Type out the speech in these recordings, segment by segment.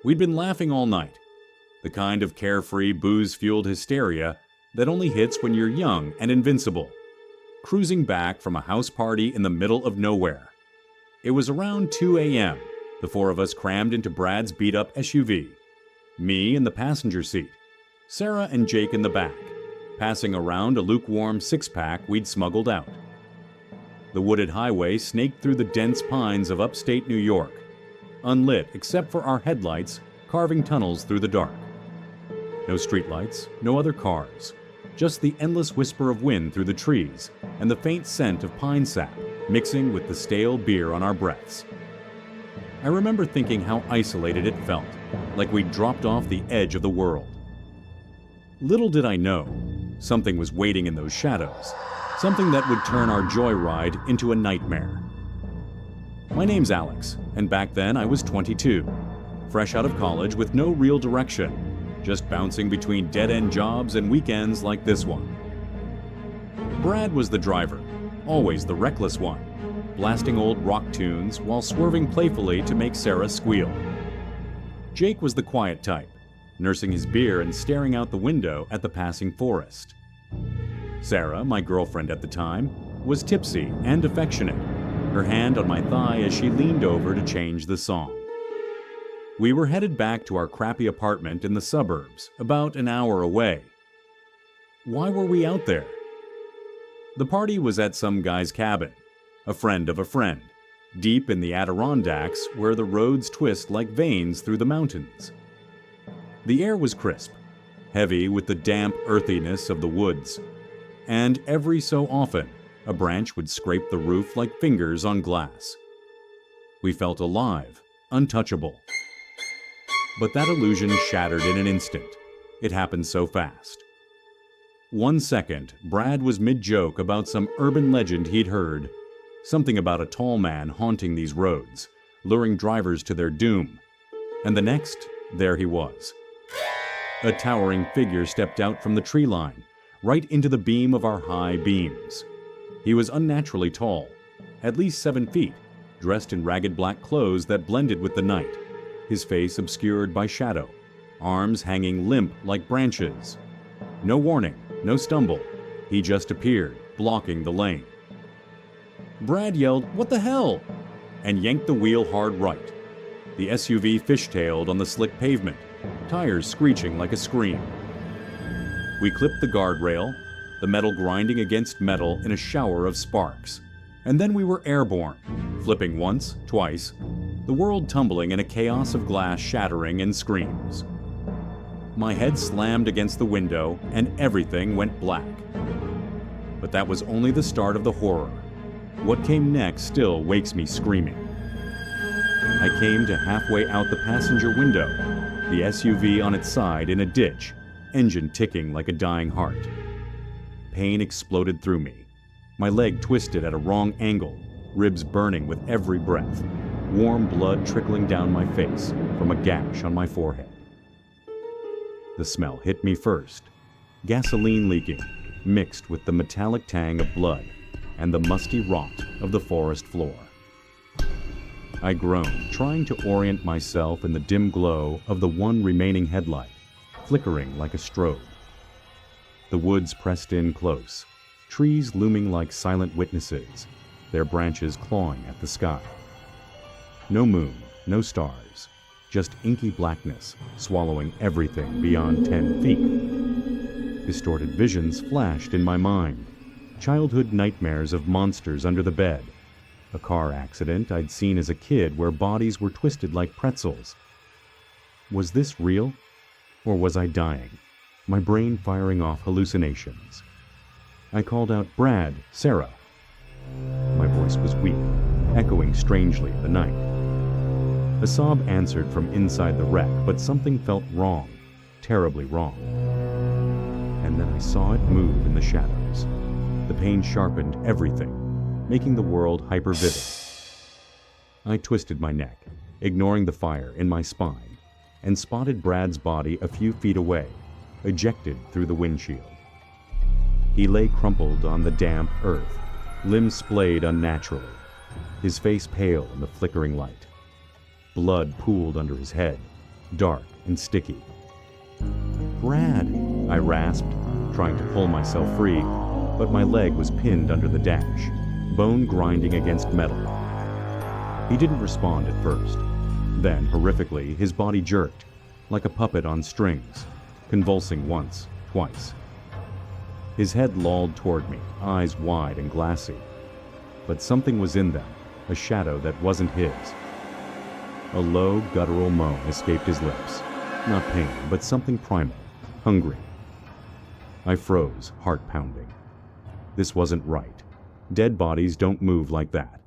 We'd been laughing all night, the kind of carefree, booze-fueled hysteria that only hits when you're young and invincible. Cruising back from a house party in the middle of nowhere. It was around 2 a.m. The four of us crammed into Brad's beat-up SUV. Me in the passenger seat, Sarah and Jake in the back, passing around a lukewarm six-pack we'd smuggled out. The wooded highway snaked through the dense pines of upstate New York, unlit except for our headlights carving tunnels through the dark. No streetlights, no other cars, just the endless whisper of wind through the trees and the faint scent of pine sap mixing with the stale beer on our breaths. I remember thinking how isolated it felt, like we'd dropped off the edge of the world. Little did I know, something was waiting in those shadows, something that would turn our joyride into a nightmare. My name's Alex, and back then I was 22, fresh out of college with no real direction, just bouncing between dead-end jobs and weekends like this one. Brad was the driver, always the reckless one, blasting old rock tunes while swerving playfully to make Sarah squeal. Jake was the quiet type, nursing his beer and staring out the window at the passing forest. Sarah, my girlfriend at the time, was tipsy and affectionate, her hand on my thigh as she leaned over to change the song. We were headed back to our crappy apartment in the suburbs, about an hour away. Why were we out there? The party was at some guy's cabin, a friend of a friend, deep in the Adirondacks where the roads twist like veins through the mountains. The air was crisp, heavy with the damp earthiness of the woods, and every so often, a branch would scrape the roof like fingers on glass. We felt alive, untouchable. But that illusion shattered in an instant. It happened so fast. 1 second, Brad was mid-joke about some urban legend he'd heard, something about a tall man haunting these roads, luring drivers to their doom. And the next, there he was. A towering figure stepped out from the tree line, right into the beam of our high beams. He was unnaturally tall, at least 7 feet, dressed in ragged black clothes that blended with the night, his face obscured by shadow, arms hanging limp like branches. No warning, no stumble. He just appeared, blocking the lane. Brad yelled, "What the hell?" and yanked the wheel hard right. The SUV fishtailed on the slick pavement, tires screeching like a scream. We clipped the guardrail, the metal grinding against metal in a shower of sparks. And then we were airborne, flipping once, twice, the world tumbling in a chaos of glass shattering and screams. My head slammed against the window and everything went black. But that was only the start of the horror. What came next still wakes me screaming. I came to halfway out the passenger window, the SUV on its side in a ditch, engine ticking like a dying heart. Pain exploded through me. My leg twisted at a wrong angle, ribs burning with every breath, warm blood trickling down my face from a gash on my forehead. The smell hit me first, gasoline leaking, mixed with the metallic tang of blood and the musty rot of the forest floor. I groaned, trying to orient myself in the dim glow of the one remaining headlight, flickering like a strobe. The woods pressed in close, trees looming like silent witnesses, their branches clawing at the sky. No moon, no stars, just inky blackness swallowing everything beyond 10 feet. Distorted visions flashed in my mind, childhood nightmares of monsters under the bed, a car accident I'd seen as a kid where bodies were twisted like pretzels. Was this real? Or was I dying, my brain firing off hallucinations? I called out, "Brad, Sarah." My voice was weak, echoing strangely in the night. A sob answered from inside the wreck, but something felt wrong, terribly wrong. And then I saw it move in the shadows. The pain sharpened everything, making the world hyper-vivid. I twisted my neck, ignoring the fire in my spine, and spotted Brad's body a few feet away, ejected through the windshield. He lay crumpled on the damp earth, limbs splayed unnaturally, his face pale in the flickering light. Blood pooled under his head, dark and sticky. "Brad," I rasped, trying to pull myself free, but my leg was pinned under the dash, bone grinding against metal. He didn't respond at first. Then, horrifically, his body jerked, like a puppet on strings, convulsing once, twice. His head lolled toward me, eyes wide and glassy. But something was in them, a shadow that wasn't his. A low, guttural moan escaped his lips. Not pain, but something primal, hungry. I froze, heart pounding. This wasn't right. Dead bodies don't move like that.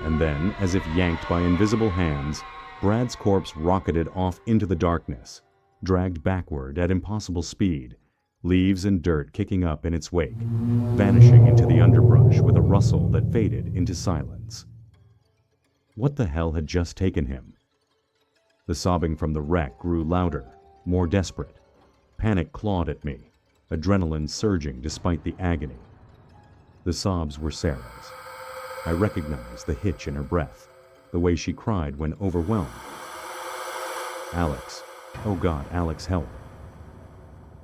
And then, as if yanked by invisible hands, Brad's corpse rocketed off into the darkness, dragged backward at impossible speed, leaves and dirt kicking up in its wake, vanishing into the underbrush with a rustle that faded into silence. What the hell had just taken him? The sobbing from the wreck grew louder, more desperate. Panic clawed at me, adrenaline surging despite the agony. The sobs were Sarah's. I recognized the hitch in her breath, the way she cried when overwhelmed. "Alex. Oh God, Alex, help."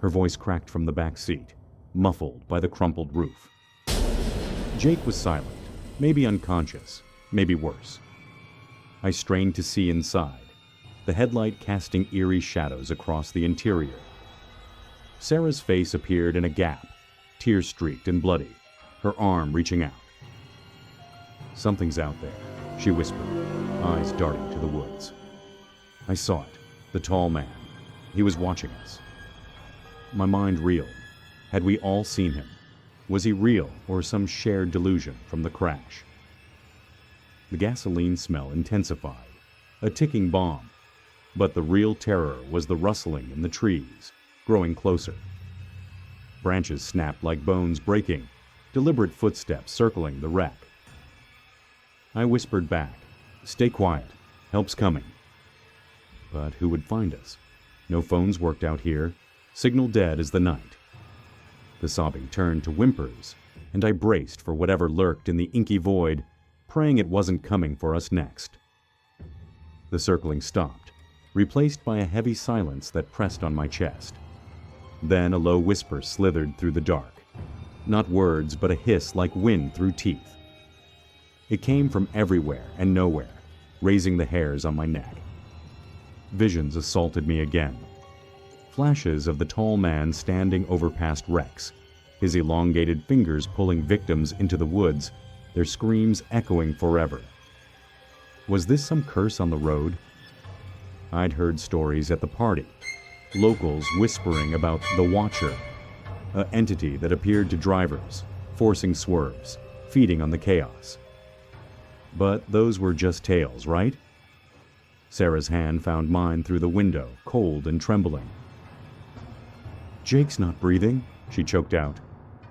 Her voice cracked from the back seat, muffled by the crumpled roof. Jake was silent, maybe unconscious, maybe worse. I strained to see inside, the headlight casting eerie shadows across the interior. Sarah's face appeared in a gap, tear-streaked and bloody, her arm reaching out. "Something's out there," she whispered, eyes darting to the woods. I saw it, the tall man. He was watching us. My mind reeled. Had we all seen him? Was he real or some shared delusion from the crash? The gasoline smell intensified, a ticking bomb. But the real terror was the rustling in the trees, growing closer. Branches snapped like bones breaking, deliberate footsteps circling the wreck. I whispered back, "Stay quiet, help's coming." But who would find us? No phones worked out here, signal dead as the night. The sobbing turned to whimpers, and I braced for whatever lurked in the inky void, praying it wasn't coming for us next. The circling stopped, replaced by a heavy silence that pressed on my chest. Then a low whisper slithered through the dark. Not words, but a hiss like wind through teeth. It came from everywhere and nowhere, raising the hairs on my neck. Visions assaulted me again. Flashes of the tall man standing over past wrecks, his elongated fingers pulling victims into the woods, their screams echoing forever. Was this some curse on the road? I'd heard stories at the party, locals whispering about the Watcher, an entity that appeared to drivers, forcing swerves, feeding on the chaos. But those were just tales, right? Sarah's hand found mine through the window, cold and trembling. "Jake's not breathing," she choked out.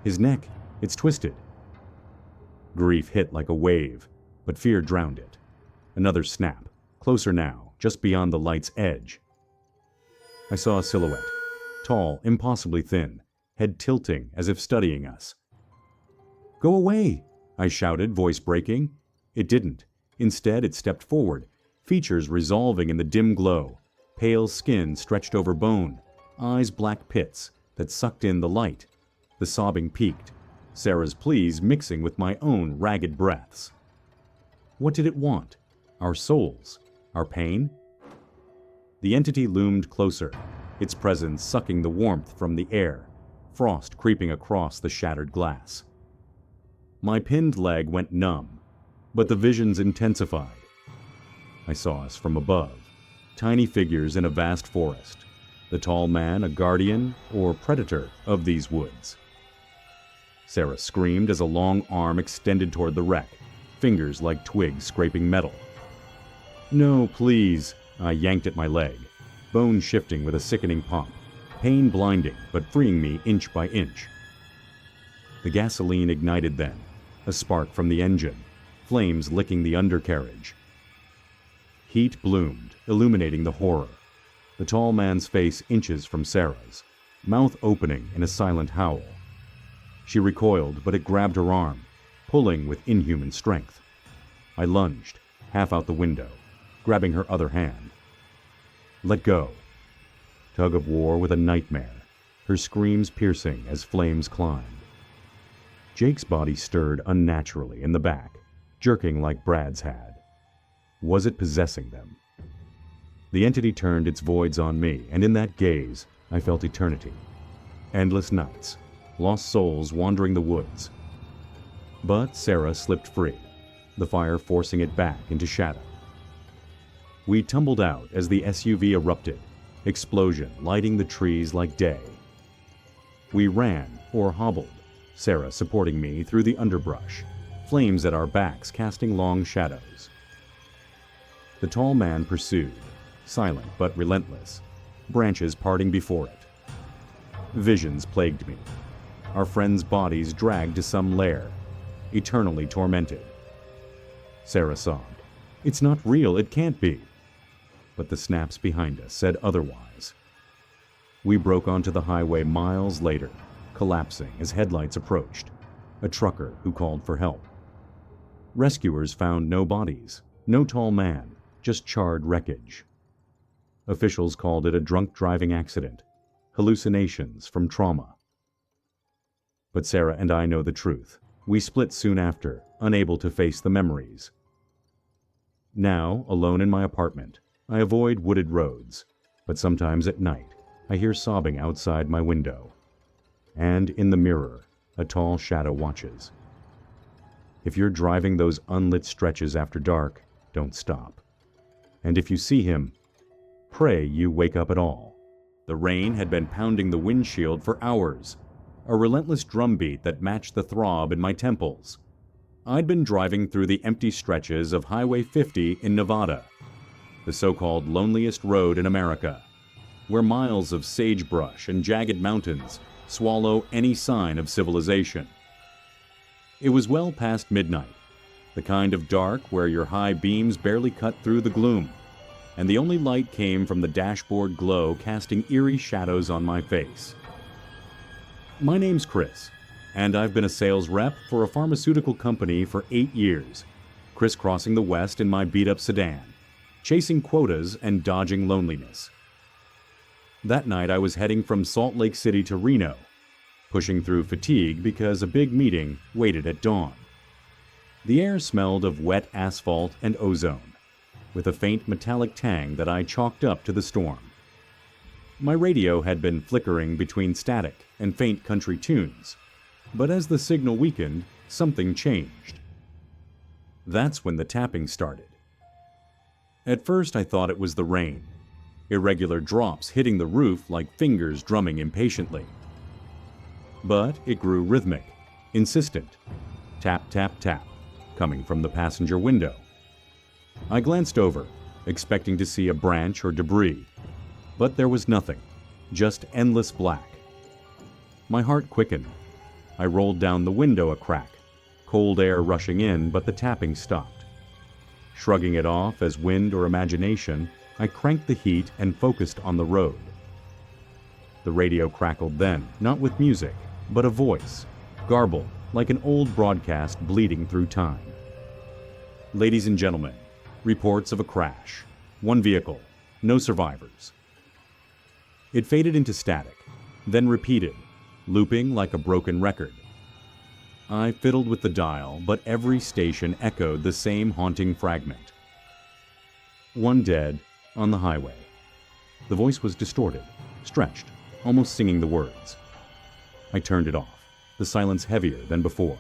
"His neck, it's twisted." Grief hit like a wave, but fear drowned it. Another snap, closer now, just beyond the light's edge. I saw a silhouette, tall, impossibly thin, head tilting as if studying us. "Go away!" I shouted, voice breaking. It didn't. Instead, it stepped forward, features resolving in the dim glow, pale skin stretched over bone, eyes black pits that sucked in the light. The sobbing peaked, Sarah's pleas mixing with my own ragged breaths. What did it want? Our souls? Our pain? The entity loomed closer, its presence sucking the warmth from the air, frost creeping across the shattered glass. My pinned leg went numb, but the visions intensified. I saw us from above, tiny figures in a vast forest, the tall man a guardian or predator of these woods. Sarah screamed as a long arm extended toward the wreck, fingers like twigs scraping metal. "No, please," I yanked at my leg, bone shifting with a sickening pop, pain blinding but freeing me inch by inch. The gasoline ignited then, a spark from the engine, flames licking the undercarriage. Heat bloomed, illuminating the horror. The tall man's face inches from Sarah's, mouth opening in a silent howl. She recoiled, but it grabbed her arm, pulling with inhuman strength. I lunged, half out the window, grabbing her other hand. Let go. Tug of war with a nightmare, her screams piercing as flames climbed. Jake's body stirred unnaturally in the back, jerking like Brad's had. Was it possessing them? The entity turned its voids on me, and in that gaze, I felt eternity. Endless nights, lost souls wandering the woods. But Sarah slipped free, the fire forcing it back into shadow. We tumbled out as the SUV erupted, explosion lighting the trees like day. We ran, or hobbled, Sarah supporting me through the underbrush, flames at our backs casting long shadows. The tall man pursued, silent but relentless, branches parting before it. Visions plagued me, our friends' bodies dragged to some lair, eternally tormented. Sarah sobbed, "It's not real, it can't be." But the snaps behind us said otherwise. We broke onto the highway miles later, collapsing as headlights approached, a trucker who called for help. Rescuers found no bodies, no tall man, just charred wreckage. Officials called it a drunk driving accident, hallucinations from trauma. But Sarah and I know the truth. We split soon after, unable to face the memories. Now, alone in my apartment, I avoid wooded roads, but sometimes at night, I hear sobbing outside my window. And in the mirror, a tall shadow watches. If you're driving those unlit stretches after dark, don't stop. And if you see him, pray you wake up at all. The rain had been pounding the windshield for hours, a relentless drumbeat that matched the throb in my temples. I'd been driving through the empty stretches of Highway 50 in Nevada, the so-called loneliest road in America, where miles of sagebrush and jagged mountains swallow any sign of civilization. It was well past midnight, the kind of dark where your high beams barely cut through the gloom, and the only light came from the dashboard glow casting eerie shadows on my face. My name's Chris, and I've been a sales rep for a pharmaceutical company for 8 years, crisscrossing the West in my beat-up sedan, chasing quotas and dodging loneliness. That night I was heading from Salt Lake City to Reno, pushing through fatigue because a big meeting waited at dawn. The air smelled of wet asphalt and ozone, with a faint metallic tang that I chalked up to the storm. My radio had been flickering between static and faint country tunes, but as the signal weakened, something changed. That's when the tapping started. At first I thought it was the rain, irregular drops hitting the roof like fingers drumming impatiently. But it grew rhythmic, insistent. Tap, tap, tap, coming from the passenger window. I glanced over, expecting to see a branch or debris, but there was nothing, just endless black. My heart quickened. I rolled down the window a crack, cold air rushing in, but the tapping stopped. Shrugging it off as wind or imagination, I cranked the heat and focused on the road. The radio crackled then, not with music, but a voice, garbled like an old broadcast bleeding through time. "Ladies and gentlemen, reports of a crash. One vehicle, no survivors." It faded into static, then repeated, looping like a broken record. I fiddled with the dial, but every station echoed the same haunting fragment. One dead, on the highway. The voice was distorted, stretched, almost singing the words. I turned it off, the silence heavier than before.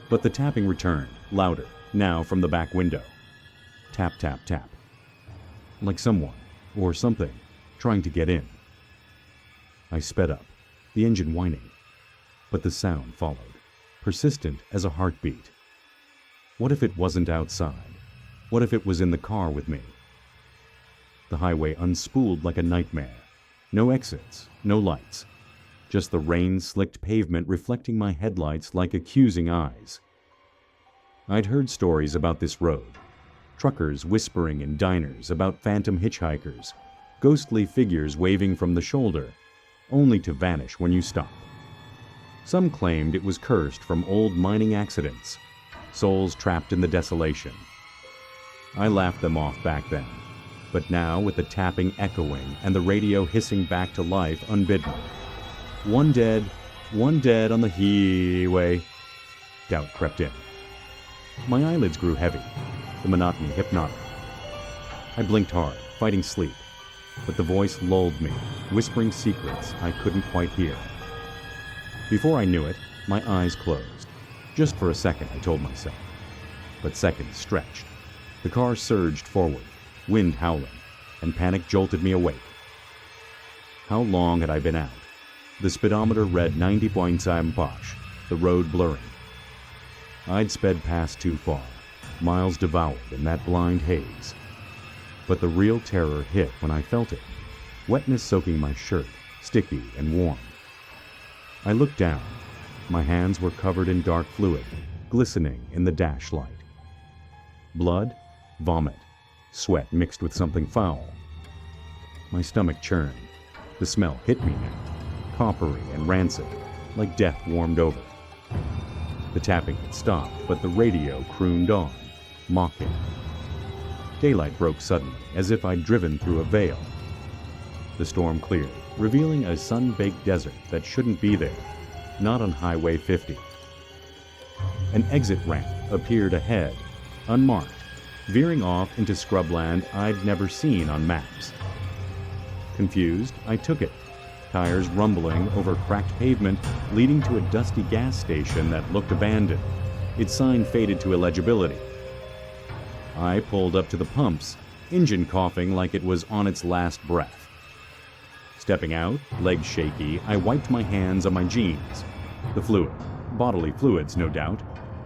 But the tapping returned, louder, now from the back window. Tap, tap, tap. Like someone, or something, trying to get in. I sped up, the engine whining. But the sound followed, persistent as a heartbeat. What if it wasn't outside? What if it was in the car with me? The highway unspooled like a nightmare. No exits, no lights. Just the rain-slicked pavement reflecting my headlights like accusing eyes. I'd heard stories about this road. Truckers whispering in diners about phantom hitchhikers, ghostly figures waving from the shoulder, only to vanish when you stop. Some claimed it was cursed from old mining accidents, souls trapped in the desolation. I laughed them off back then, but now with the tapping echoing and the radio hissing back to life unbidden. One dead on the highway. Doubt crept in. My eyelids grew heavy, the monotony hypnotic. I blinked hard, fighting sleep, but the voice lulled me, whispering secrets I couldn't quite hear. Before I knew it, my eyes closed. Just for a second, I told myself. But seconds stretched. The car surged forward, wind howling, and panic jolted me awake. How long had I been out? The speedometer read 90.7 posh, the road blurring. I'd sped past too far, miles devoured in that blind haze. But the real terror hit when I felt it, wetness soaking my shirt, sticky and warm. I looked down. My hands were covered in dark fluid, glistening in the dash light. Blood, vomit, sweat mixed with something foul. My stomach churned. The smell hit me now, coppery and rancid, like death warmed over. The tapping had stopped, but the radio crooned on, mocking. Daylight broke suddenly, as if I'd driven through a veil. The storm cleared, revealing a sun-baked desert that shouldn't be there, not on Highway 50. An exit ramp appeared ahead, unmarked, veering off into scrubland I'd never seen on maps. Confused, I took it, tires rumbling over cracked pavement leading to a dusty gas station that looked abandoned, its sign faded to illegibility. I pulled up to the pumps, engine coughing like it was on its last breath. Stepping out, legs shaky, I wiped my hands on my jeans. The fluid, bodily fluids no doubt,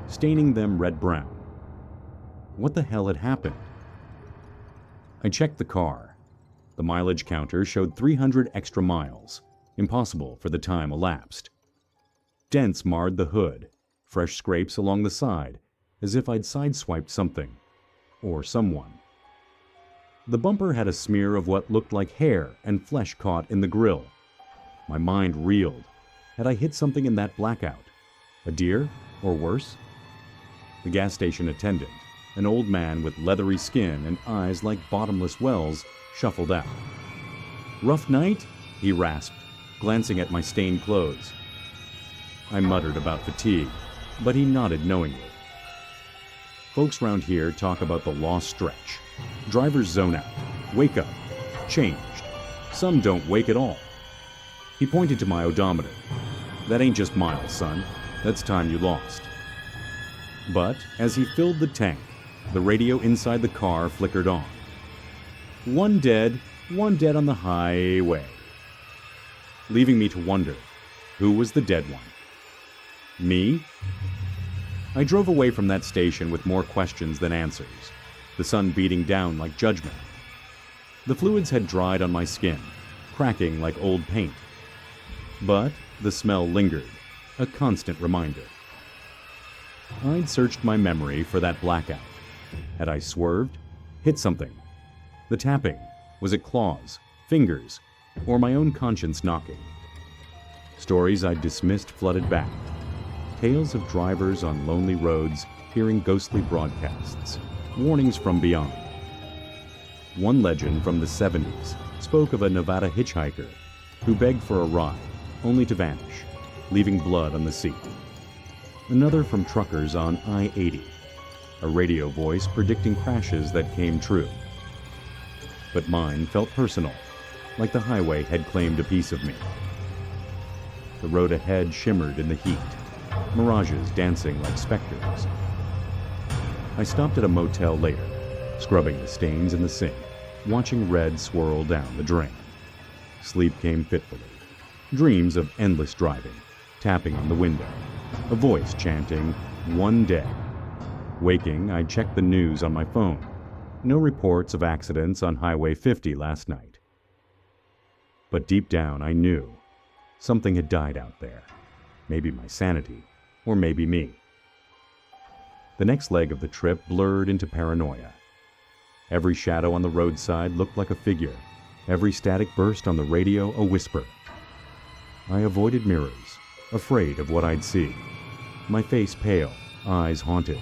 staining them red-brown. What the hell had happened? I checked the car. The mileage counter showed 300 extra miles, impossible for the time elapsed. Dents marred the hood, fresh scrapes along the side, as if I'd sideswiped something, or someone. The bumper had a smear of what looked like hair and flesh caught in the grill. My mind reeled. Had I hit something in that blackout? A deer, or worse? The gas station attendant, an old man with leathery skin and eyes like bottomless wells, shuffled out. "Rough night?" he rasped, glancing at my stained clothes. I muttered about fatigue, but he nodded knowingly. Folks round here talk about the lost stretch. Drivers zone out, wake up, changed. Some don't wake at all. He pointed to my odometer. "That ain't just miles, son. That's time you lost." But as he filled the tank, the radio inside the car flickered on. One dead on the highway. Leaving me to wonder, who was the dead one? Me? I drove away from that station with more questions than answers, the sun beating down like judgment. The fluids had dried on my skin, cracking like old paint. But the smell lingered, a constant reminder. I'd searched my memory for that blackout. Had I swerved? Hit something? The tapping, was it claws, fingers, or my own conscience knocking? Stories I'd dismissed flooded back. Tales of drivers on lonely roads hearing ghostly broadcasts, warnings from beyond. One legend from the 70s spoke of a Nevada hitchhiker who begged for a ride, only to vanish, leaving blood on the seat. Another from truckers on I-80, a radio voice predicting crashes that came true. But mine felt personal, like the highway had claimed a piece of me. The road ahead shimmered in the heat, mirages dancing like specters. I stopped at a motel later, scrubbing the stains in the sink, watching red swirl down the drain. Sleep came fitfully. Dreams of endless driving, tapping on the window, a voice chanting, "One dead." Waking, I checked the news on my phone. No reports of accidents on Highway 50 last night. But deep down, I knew something had died out there. Maybe my sanity, or maybe me. The next leg of the trip blurred into paranoia. Every shadow on the roadside looked like a figure. Every static burst on the radio a whisper. I avoided mirrors, afraid of what I'd see. My face pale, eyes haunted,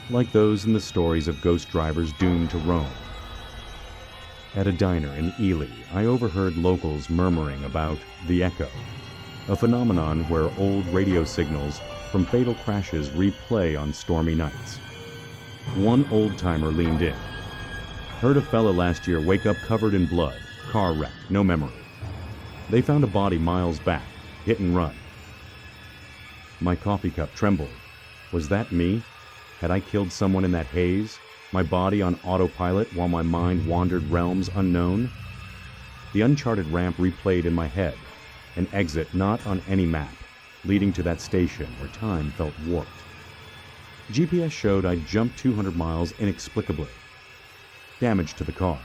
like those in the stories of ghost drivers doomed to roam. At a diner in Ely, I overheard locals murmuring about the echo, a phenomenon where old radio signals from fatal crashes replay on stormy nights. One old-timer leaned in. Heard a fella last year wake up covered in blood, car wreck, no memory. They found a body miles back, hit and run. My coffee cup trembled. Was that me? Had I killed someone in that haze, my body on autopilot while my mind wandered realms unknown? The uncharted ramp replayed in my head, an exit not on any map, leading to that station where time felt warped. GPS showed I'd jumped 200 miles inexplicably. Damage to the car.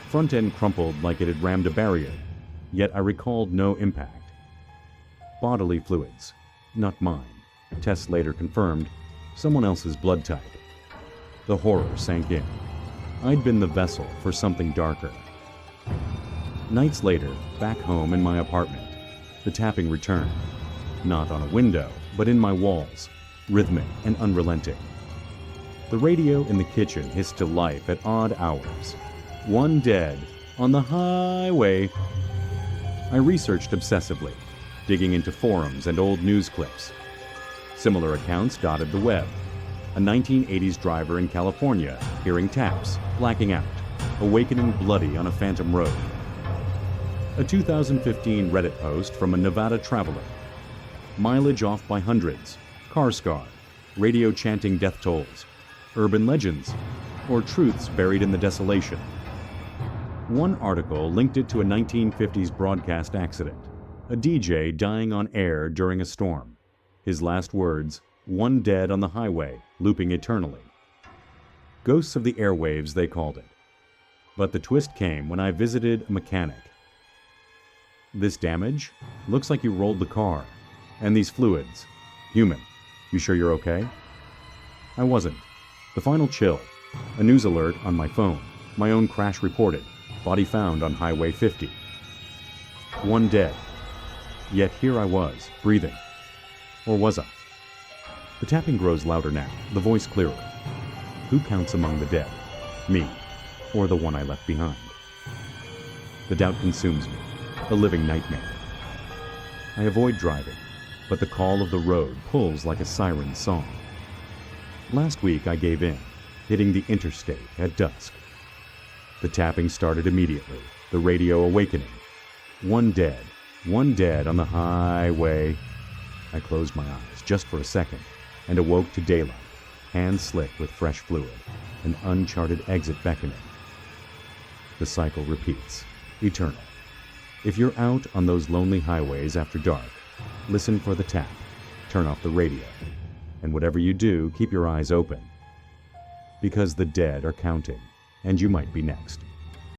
Front end crumpled like it had rammed a barrier, yet I recalled no impact. Bodily fluids, not mine. Tests later confirmed someone else's blood type. The horror sank in. I'd been the vessel for something darker. Nights later, back home in my apartment, the tapping returned. Not on a window, but in my walls, rhythmic and unrelenting. The radio in the kitchen hissed to life at odd hours. One dead on the highway. I researched obsessively, digging into forums and old news clips. Similar accounts dotted the web. A 1980s driver in California hearing taps, blacking out, awakening bloody on a phantom road. A 2015 Reddit post from a Nevada traveler. Mileage off by hundreds, car scar, radio chanting death tolls, urban legends, or truths buried in the desolation. One article linked it to a 1950s broadcast accident, a DJ dying on air during a storm. His last words, "One dead on the highway, looping eternally." Ghosts of the airwaves, they called it. But the twist came when I visited a mechanic. "This damage? Looks like you rolled the car. And these fluids. Human. You sure you're okay?" I wasn't. The final chill. A news alert on my phone. My own crash reported. Body found on Highway 50. One dead. Yet here I was, breathing. Or was I? The tapping grows louder now, the voice clearer. Who counts among the dead? Me, or the one I left behind? The doubt consumes me, a living nightmare. I avoid driving, but the call of the road pulls like a siren song. Last week I gave in, hitting the interstate at dusk. The tapping started immediately, the radio awakening. One dead on the highway. I closed my eyes just for a second and awoke to daylight, hands slick with fresh fluid, an uncharted exit beckoning. The cycle repeats, eternal. If you're out on those lonely highways after dark, listen for the tap, turn off the radio, and whatever you do, keep your eyes open. Because the dead are counting, and you might be next.